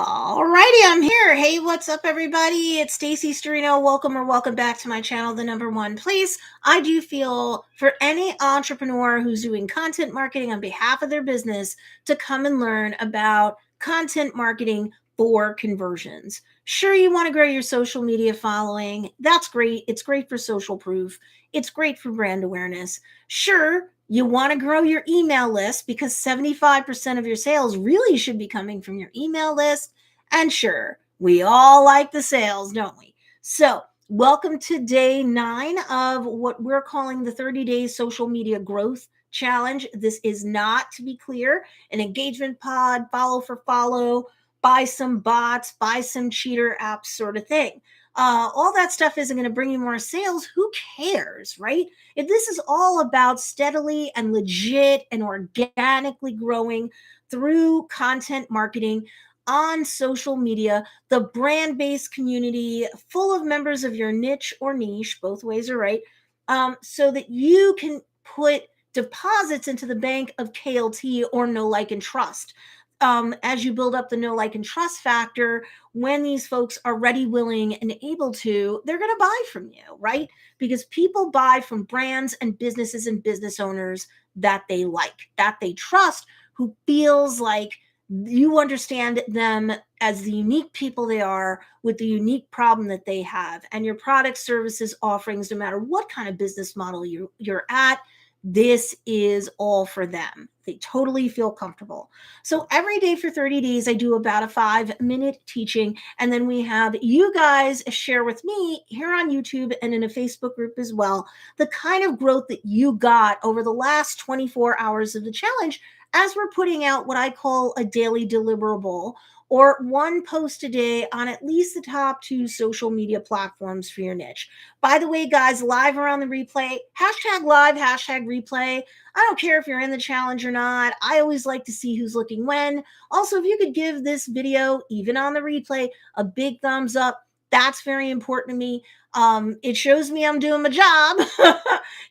Alrighty, I'm here. Hey, what's up, everybody? It's Stacey Storino. Welcome back to my channel, the number one place. I do feel for any entrepreneur who's doing content marketing on behalf of their business to come and learn about content marketing for conversions. Sure, you want to grow your social media following. That's great. It's great for social proof. It's great for brand awareness. Sure, you want to grow your email list because 75% of your sales really should be coming from your email list. And sure, we all like the sales, don't we? So, welcome to day 9 of what we're calling the 30 Days Social Media Growth Challenge. This is not, to be clear, an engagement pod, follow for follow, buy some bots, buy some cheater apps sort of thing. All that stuff isn't going to bring you more sales. Who cares, right? If this is all about steadily and legit and organically growing through content marketing on social media, the brand-based community full of members of your niche or niche, both ways are right, so that you can put deposits into the bank of KLT or know, like, and trust. As you build up the know, like, and trust factor, when these folks are ready, willing, and able to, they're going to buy from you, right? Because people buy from brands and businesses and business owners that they like, that they trust, who feels like you understand them as the unique people they are with the unique problem that they have. And your product, services, offerings, no matter what kind of business model you're at, this is all for them. They totally feel comfortable. So every day for 30 days, I do about a 5-minute teaching. And then we have you guys share with me here on YouTube and in a Facebook group as well, the kind of growth that you got over the last 24 hours of the challenge as we're putting out what I call a daily deliverable, or one post a day on at least the top 2 social media platforms for your niche. By the way, guys, live or on the replay, hashtag live, hashtag replay. I don't care if you're in the challenge or not. I always like to see who's looking when. Also, if you could give this video, even on the replay, a big thumbs up, that's very important to me. It shows me I'm doing my job.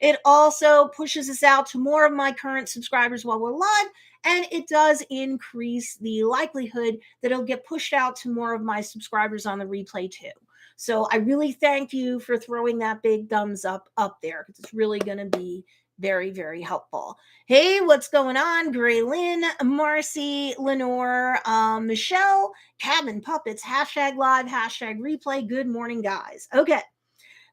It also pushes us out to more of my current subscribers while we're live, and it does increase the likelihood that it'll get pushed out to more of my subscribers on the replay too. So I really thank you for throwing that big thumbs up there, because it's really going to be very, very helpful. Hey, what's going on? Graylin, Marcy, Lenore, Michelle, Cabin Puppets, hashtag live, hashtag replay. Good morning, guys. Okay.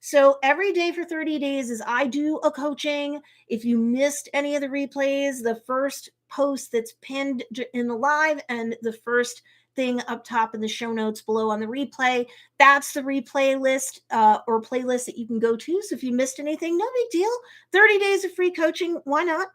So every day for 30 days is I do a coaching. If you missed any of the replays, the first post that's pinned in the live and the first thing up top in the show notes below on the replay, that's the replay list or playlist that you can go to. So if you missed anything, no big deal. 30 days of free coaching, why not?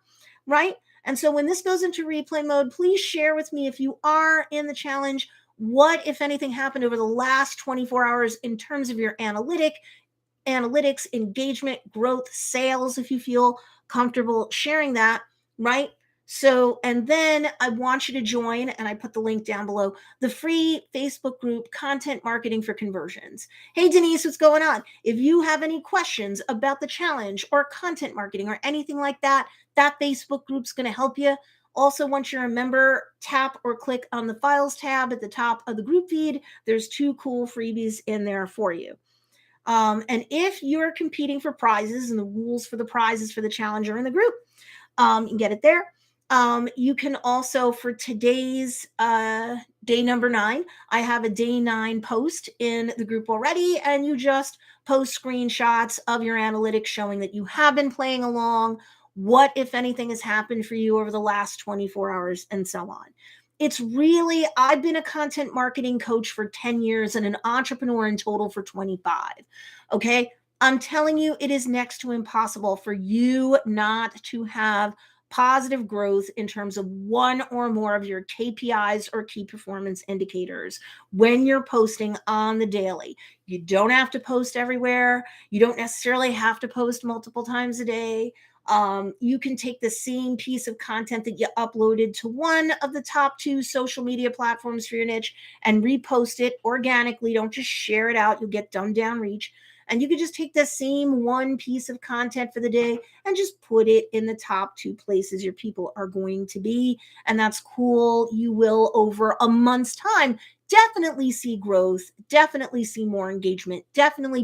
Right? And so when this goes into replay mode, please share with me, if you are in the challenge, what, if anything, happened over the last 24 hours in terms of your analytics, engagement, growth, sales, if you feel comfortable sharing that, right? So, and then I want you to join, and I put the link down below, the free Facebook group, Content Marketing for Conversions. Hey, Denise, what's going on? If you have any questions about the challenge or content marketing or anything like that, that Facebook group's going to help you. Also, once you're a member, tap or click on the files tab at the top of the group feed. There's 2 cool freebies in there for you. And if you're competing for prizes, and the rules for the prizes for the challenge are in the group, you can get it there. You can also, for today's day number 9, I have a day 9 post in the group already, and you just post screenshots of your analytics showing that you have been playing along, what, if anything, has happened for you over the last 24 hours, and so on. It's really, I've been a content marketing coach for 10 years and an entrepreneur in total for 25. Okay. I'm telling you, it is next to impossible for you not to have positive growth in terms of one or more of your KPIs or key performance indicators when you're posting on the daily. You don't have to post everywhere. You don't necessarily have to post multiple times a day. You can take the same piece of content that you uploaded to one of the top 2 social media platforms for your niche and repost it organically. Don't just share it out. You'll get dumbed down reach. And you could just take the same one piece of content for the day and just put it in the top 2 places your people are going to be. And that's cool. You will, over a month's time, definitely see growth, definitely see more engagement, definitely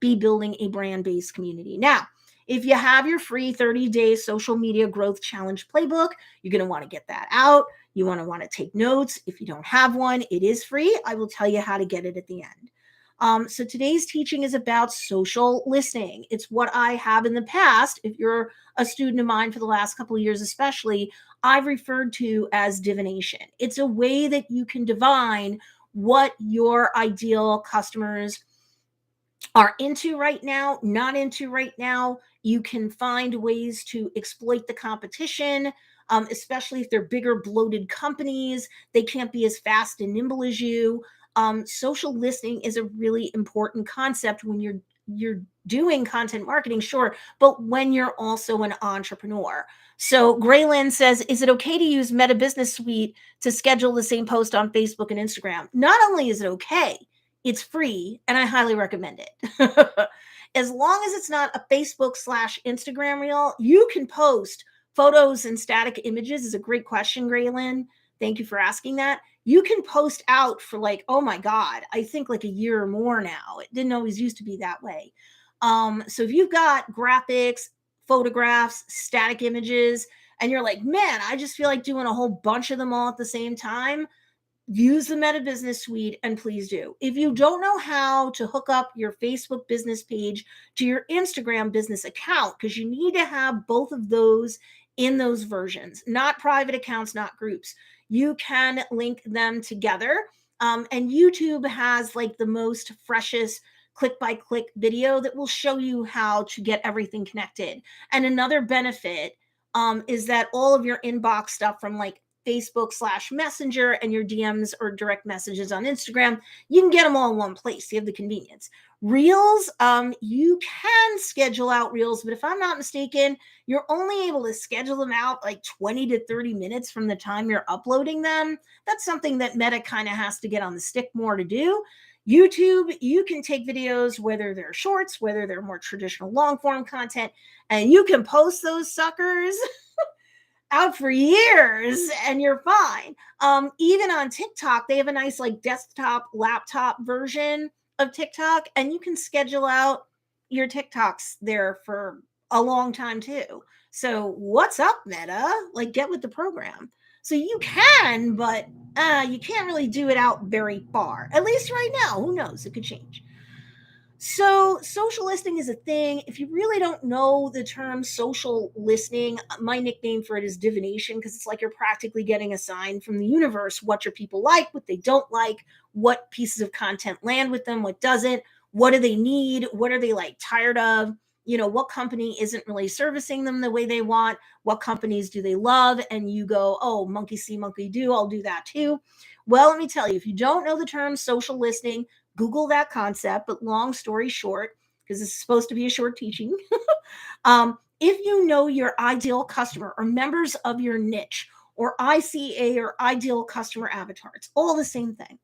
be building a brand-based community. Now, if you have your free 30-day social media growth challenge playbook, you're going to want to get that out. You want to take notes. If you don't have one, it is free. I will tell you how to get it at the end. So today's teaching is about social listening. It's what I have in the past. If you're a student of mine for the last couple of years, especially, I've referred to as divination. It's a way that you can divine what your ideal customers are into right now, not into right now. You can find ways to exploit the competition, especially if they're bigger, bloated companies. They can't be as fast and nimble as you. Social listening is a really important concept when you're doing content marketing, sure, but when you're also an entrepreneur. So Grayland says, is it okay to use Meta Business Suite to schedule the same post on Facebook and Instagram? Not only is it okay, it's free, and I highly recommend it. As long as it's not a Facebook/Instagram reel, you can post photos and static images. Is a great question, Graylin. Thank you for asking that. You can post out for like, oh my God, I think like a year or more now. It didn't always used to be that way. So if you've got graphics, photographs, static images, and you're like, man, I just feel like doing a whole bunch of them all at the same time, use the Meta Business Suite, and please do. If you don't know how to hook up your Facebook business page to your Instagram business account, because you need to have both of those in those versions, not private accounts, not groups, you can link them together. And YouTube has like the most freshest click by click video that will show you how to get everything connected. And another benefit is that all of your inbox stuff from like Facebook/Messenger and your DMs or direct messages on Instagram, you can get them all in one place. You have the convenience. Reels, you can schedule out reels, but if I'm not mistaken, you're only able to schedule them out like 20 to 30 minutes from the time you're uploading them. That's something that Meta kind of has to get on the stick more to do. YouTube, you can take videos, whether they're shorts, whether they're more traditional long form content, and you can post those suckers out for years and you're fine. Even on TikTok, they have a nice like desktop, laptop version of TikTok, and you can schedule out your TikToks there for a long time too. So what's up, Meta? Like, get with the program. So you can, but you can't really do it out very far. At least right now. Who knows? It could change. So, social listening is a thing. If you really don't know the term social listening, my nickname for it is divination, because it's like you're practically getting a sign from the universe what your people like, what they don't like, what pieces of content land with them, what doesn't, what do they need, what are they like tired of, what company isn't really servicing them the way they want, what companies do they love, and you go, oh, monkey see, monkey do, I'll do that too. Well, let me tell you, if you don't know the term social listening, Google that concept, but long story short, because this is supposed to be a short teaching, if you know your ideal customer or members of your niche or ICA or ideal customer avatar, it's all the same thing.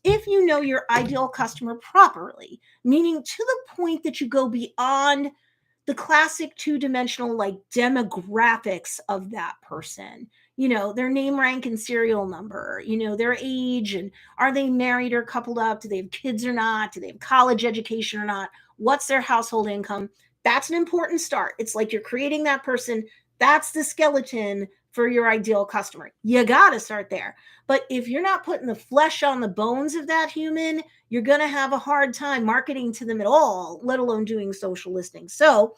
If you know your ideal customer properly, meaning to the point that you go beyond the classic two-dimensional like demographics of that person, their name, rank, and serial number, their age, and are they married or coupled up, do they have kids or not, do they have college education or not, what's their household income. That's an important start. It's like you're creating that person. That's the skeleton for your ideal customer. You got to start there. But if you're not putting the flesh on the bones of that human, you're going to have a hard time marketing to them at all, let alone doing social listening. So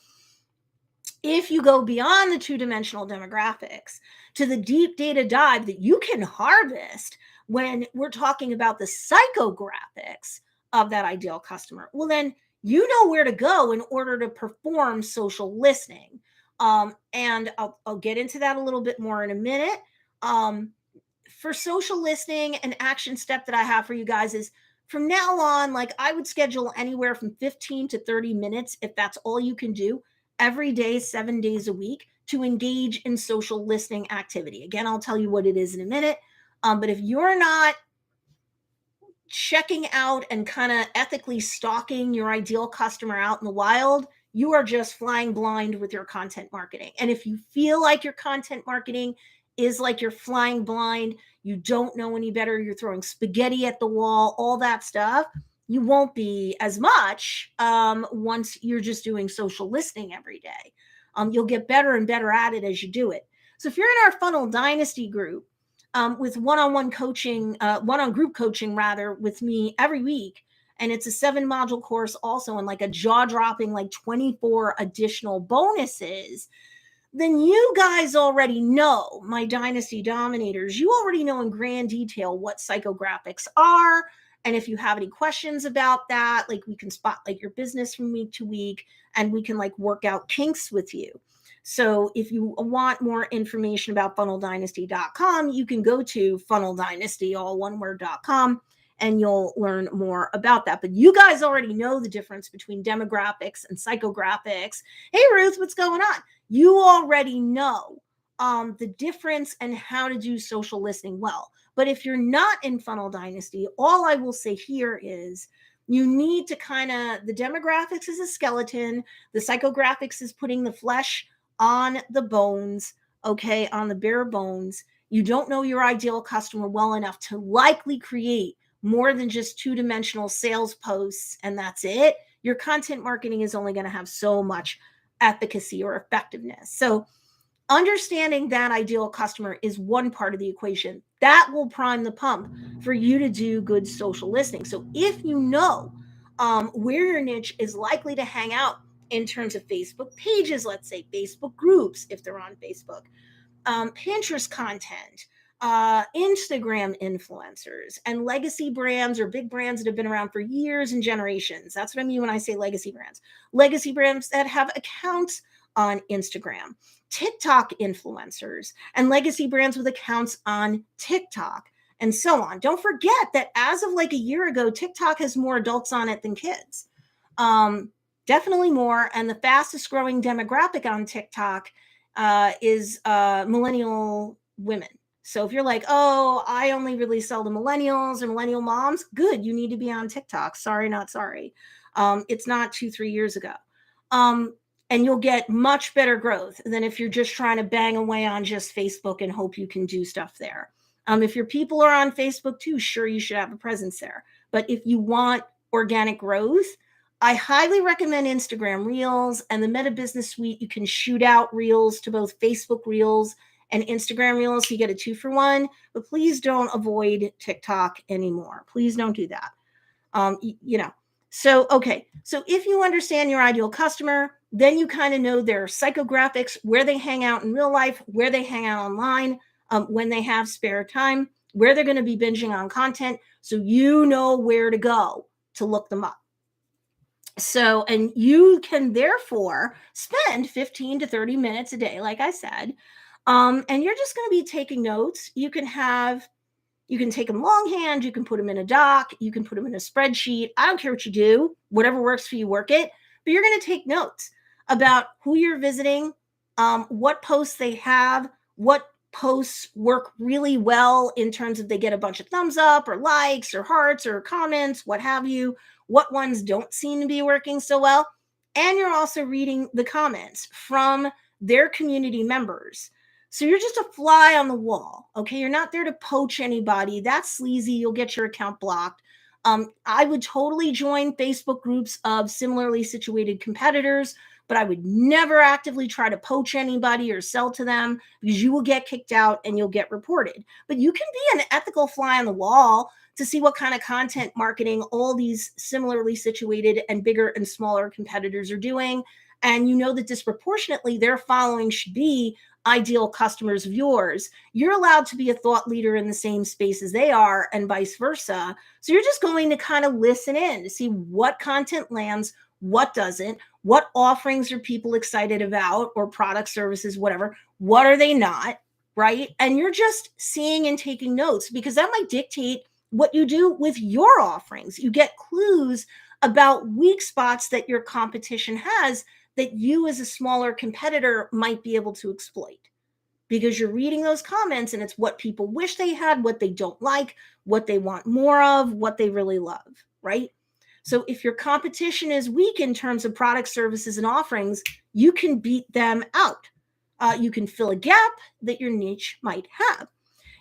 if you go beyond the two-dimensional demographics to the deep data dive that you can harvest when we're talking about the psychographics of that ideal customer, well, then you know where to go in order to perform social listening. And I'll get into that a little bit more in a minute. For social listening, an action step that I have for you guys is from now on, like I would schedule anywhere from 15 to 30 minutes, if that's all you can do, every day, 7 days a week, to engage in social listening activity. Again, I'll tell you what it is in a minute. But if you're not checking out and kind of ethically stalking your ideal customer out in the wild, you are just flying blind with your content marketing. And if you feel like your content marketing is like you're flying blind, you don't know any better, you're throwing spaghetti at the wall, all that stuff, you won't be as much once you're just doing social listening every day. You'll get better and better at it as you do it. So if you're in our Funnel Dynasty group with one-on-one coaching, one-on group coaching rather, with me every week, and it's a 7-module course also, and like a jaw-dropping like 24 additional bonuses, then you guys already know, my Dynasty Dominators, you already know in grand detail what psychographics are. And if you have any questions about that, like we can spotlight your business from week to week, and we can like work out kinks with you. So if you want more information about funneldynasty.com, you can go to funneldynasty, all one word.com, and you'll learn more about that. But you guys already know the difference between demographics and psychographics. Hey, Ruth, what's going on? You already know the difference and how to do social listening well. But if you're not in Funnel Dynasty, all I will say here is you need to the demographics is a skeleton. The psychographics is putting the flesh on the bones, okay, on the bare bones. You don't know your ideal customer well enough to likely create more than just 2-dimensional sales posts, and that's it. Your content marketing is only going to have so much efficacy or effectiveness. So understanding that ideal customer is one part of the equation. That will prime the pump for you to do good social listening. So if you know where your niche is likely to hang out in terms of Facebook pages, let's say Facebook groups, if they're on Facebook, Pinterest content, Instagram influencers, and legacy brands or big brands that have been around for years and generations. That's what I mean when I say legacy brands. Legacy brands that have accounts on Instagram, TikTok influencers, and legacy brands with accounts on TikTok, and so on. Don't forget that as of like a year ago, TikTok has more adults on it than kids. Definitely more. And the fastest growing demographic on TikTok is millennial women. So if you're like, oh, I only really sell to millennials or millennial moms, good, you need to be on TikTok. Sorry, not sorry. It's not 2-3 years ago. And you'll get much better growth than if you're just trying to bang away on just Facebook and hope you can do stuff there. If your people are on Facebook too, sure, you should have a presence there. But if you want organic growth, I highly recommend Instagram Reels and the Meta Business Suite. You can shoot out Reels to both Facebook Reels and Instagram Reels. So you get a 2-for-1, but please don't avoid TikTok anymore. Please don't do that. So, okay. So if you understand your ideal customer, then you kind of know their psychographics, where they hang out in real life, where they hang out online, when they have spare time, where they're going to be binging on content. So you know where to go to look them up. So, and you can therefore spend 15 to 30 minutes a day, like I said, and you're just going to be taking notes. You can take them longhand, you can put them in a doc, you can put them in a spreadsheet. I don't care what you do, whatever works for you, work it. But you're going to take notes about who you're visiting, what posts they have, what posts work really well in terms of they get a bunch of thumbs up or likes or hearts or comments, what have you, what ones don't seem to be working so well. And you're also reading the comments from their community members. So you're just a fly on the wall, okay? You're not there to poach anybody. That's sleazy. You'll get your account blocked. I would totally join Facebook groups of similarly situated competitors, but I would never actively try to poach anybody or sell to them, because you will get kicked out and you'll get reported. But you can be an ethical fly on the wall to see what kind of content marketing all these similarly situated and bigger and smaller competitors are doing. And you know that disproportionately their following should be ideal customers of yours. You're allowed to be a thought leader in the same space as they are, and vice versa. So you're just going to kind of listen in to see what content lands, what doesn't, what offerings are people excited about, or products, services, whatever. What are they not, right? And you're just seeing and taking notes, because that might dictate what you do with your offerings. You get clues about weak spots that your competition has that you as a smaller competitor might be able to exploit, because you're reading those comments and it's what people wish they had, what they don't like, what they want more of, what they really love, right? So if your competition is weak in terms of products, services, and offerings, you can beat them out. you can fill a gap that your niche might have.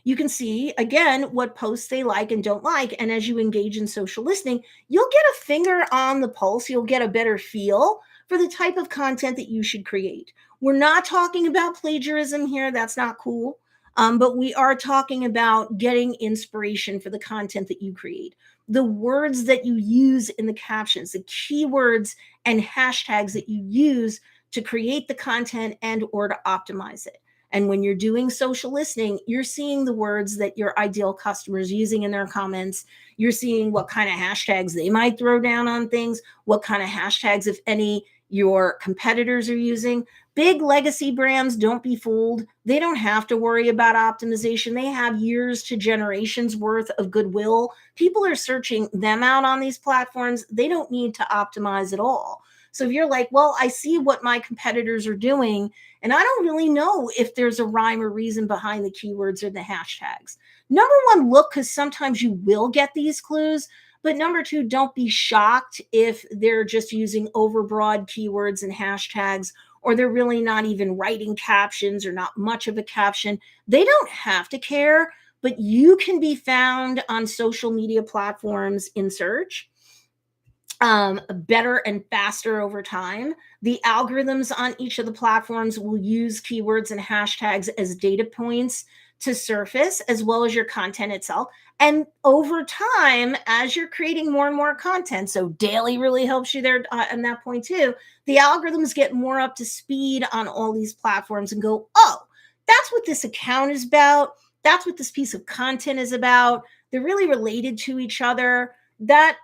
You can see again what posts they like and don't like. And as you engage in social listening, you'll get a finger on the pulse. You'll get a better feel for the type of content that you should create. We're not talking about plagiarism here. That's not cool. But we are talking about getting inspiration for the content that you create. The words that you use in the captions, the keywords and hashtags that you use to create the content and or to optimize it. And when you're doing social listening, you're seeing the words that your ideal customers using in their comments. You're seeing what kind of hashtags they might throw down on things, what kind of hashtags, if any, your competitors are using. Big legacy brands, don't be fooled. They don't have to worry about optimization. They have years to generations worth of goodwill. People are searching them out on these platforms. They don't need to optimize at all. So if you're like, well, I see what my competitors are doing, and I don't really know if there's a rhyme or reason behind the keywords or the hashtags. Number one, look, because sometimes you will get these clues. But number two, don't be shocked if they're just using overbroad keywords and hashtags, or they're really not even writing captions or not much of a caption. They don't have to care, but you can be found on social media platforms in search better and faster over time. The algorithms on each of the platforms will use keywords and hashtags as data points to surface, as well as your content itself. And over time, as you're creating more and more content, so daily really helps you there on that point too, the algorithms get more up to speed on all these platforms and go, oh, that's what this account is about. That's what this piece of content is about. They're really related to each other. That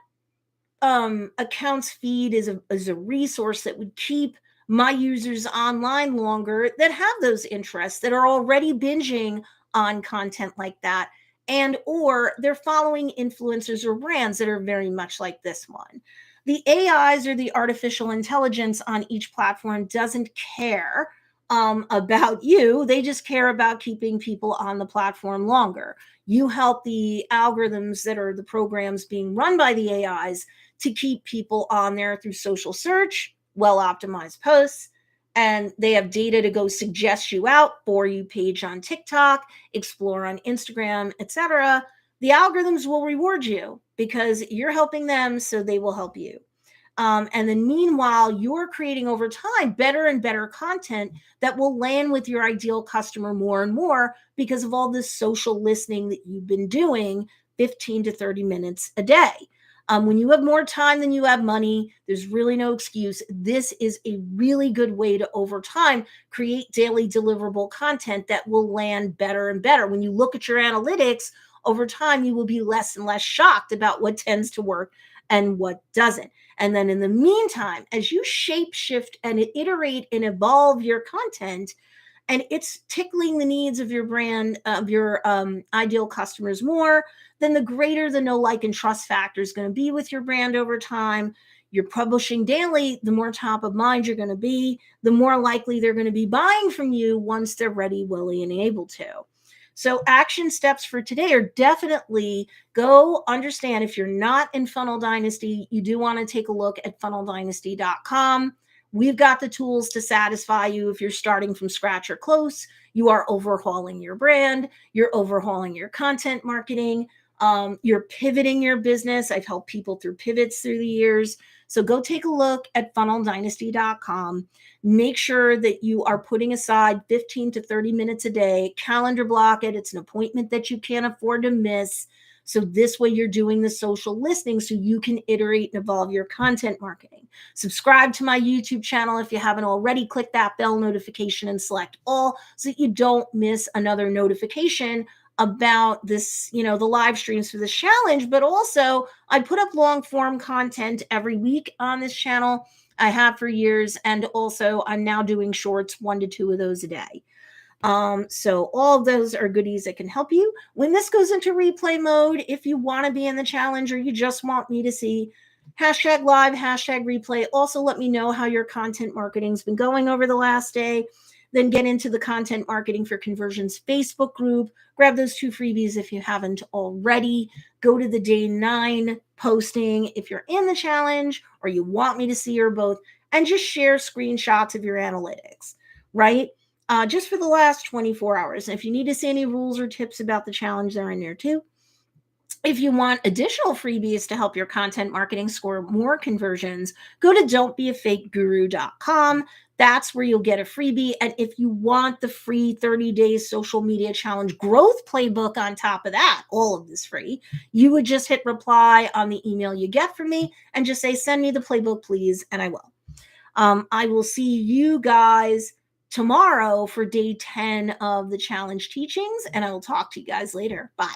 accounts feed is a resource that would keep my users online longer that have those interests, that are already binging on content like that, and or they're following influencers or brands that are very much like this one. The AIs, or the artificial intelligence on each platform, doesn't care about you. They just care about keeping people on the platform longer. You help the algorithms, that are the programs being run by the AIs, to keep people on there through social search, well optimized posts, and they have data to go suggest you out, for you page on TikTok, explore on Instagram, etc. The algorithms will reward you because you're helping them, so they will help you. And then meanwhile, you're creating over time better and better content that will land with your ideal customer more and more because of all this social listening that you've been doing 15 to 30 minutes a day. When you have more time than you have money, there's really no excuse. This is a really good way to, over time, create daily deliverable content that will land better and better. When you look at your analytics over time, you will be less and less shocked about what tends to work and what doesn't. And then in the meantime, as you shape shift and iterate and evolve your content, and it's tickling the needs of your brand, of your ideal customers more, then the greater the know, like, and trust factor is going to be with your brand over time. You're publishing daily, the more top of mind you're going to be, the more likely they're going to be buying from you once they're ready, willing, and able to. So action steps for today are definitely go understand, if you're not in Funnel Dynasty, you do want to take a look at funneldynasty.com. We've got the tools to satisfy you if you're starting from scratch or close. You are overhauling your brand. You're overhauling your content marketing. You're pivoting your business. I've helped people through pivots through the years. So go take a look at funneldynasty.com. Make sure that you are putting aside 15 to 30 minutes a day. Calendar block it. It's an appointment that you can't afford to miss. So this way you're doing the social listening so you can iterate and evolve your content marketing. Subscribe to my YouTube channel if you haven't already. Click that bell notification and select all so that you don't miss another notification about this, the live streams for this challenge. But also, I put up long form content every week on this channel. I have for years. And also, I'm now doing shorts, 1 to 2 of those a day. So all of those are goodies that can help you. When this goes into replay mode, if you want to be in the challenge or you just want me to see hashtag live, hashtag replay, also let me know how your content marketing's been going over the last day. Then get into the Content Marketing for Conversions Facebook group. Grab those 2 freebies if you haven't already. Go to the day 9 posting if you're in the challenge or you want me to see, or both, and just share screenshots of your analytics, right? just for the last 24 hours. And if you need to see any rules or tips about the challenge, they're in there too. If you want additional freebies to help your content marketing score more conversions, go to don'tbeafakeguru.com. That's where you'll get a freebie. And if you want the free 30 days social media challenge growth playbook on top of that, all of this free, you would just hit reply on the email you get from me and just say, send me the playbook, please. And I will. I will see you guys tomorrow for day 10 of the challenge teachings, and I will talk to you guys later. Bye.